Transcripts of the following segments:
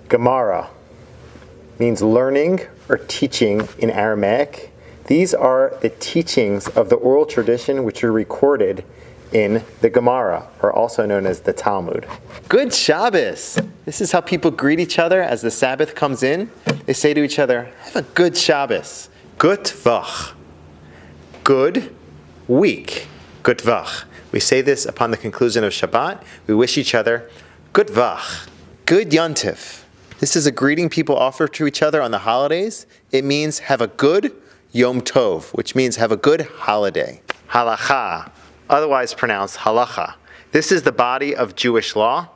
Gemara means learning or teaching in Aramaic. These are the teachings of the oral tradition which are recorded in the Gemara, or also known as the Talmud. Good Shabbos! This is how people greet each other as the Sabbath comes in. They say to each other, have a good Shabbos. Gut Vach. Good week. Gut Vach. We say this upon the conclusion of Shabbat. We wish each other Gut Vach. Good Yontif. This is a greeting people offer to each other on the holidays. It means have a good Yom Tov, which means have a good holiday. Halacha, otherwise pronounced halacha. This is the body of Jewish law.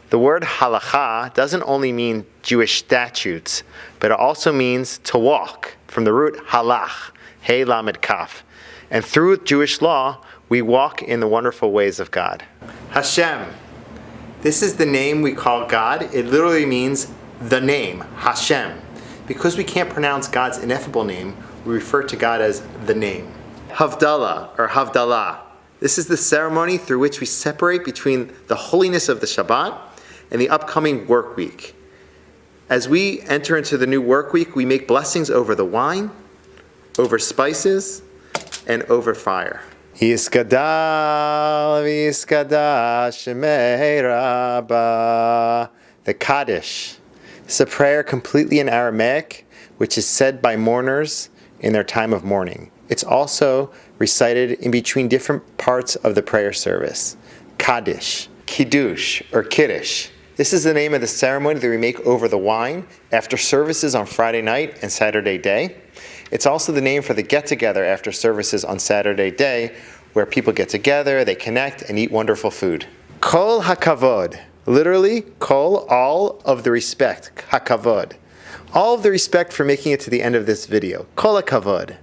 The word halacha doesn't only mean Jewish statutes, but it also means to walk, from the root halach, hey lamed kaf. And through Jewish law, we walk in the wonderful ways of God. Hashem. This is the name we call God. It literally means the name, Hashem. Because we can't pronounce God's ineffable name, we refer to God as the name. Havdalah, or Havdalah. This is the ceremony through which we separate between the holiness of the Shabbat and the upcoming work week. As we enter into the new work week, we make blessings over the wine, over spices, and over fire. Yiskadal v'yiskadash shemei Rabbah. The Kaddish. It's a prayer completely in Aramaic, which is said by mourners in their time of mourning. It's also recited in between different parts of the prayer service. Kaddish, Kiddush, or Kiddush. This is the name of the ceremony that we make over the wine after services on Friday night and Saturday day. It's also the name for the get-together after services on Saturday day, where people get together, they connect, and eat wonderful food. Kol hakavod. Literally, kol, all of the respect. Hakavod. All of the respect for making it to the end of this video. Kol hakavod.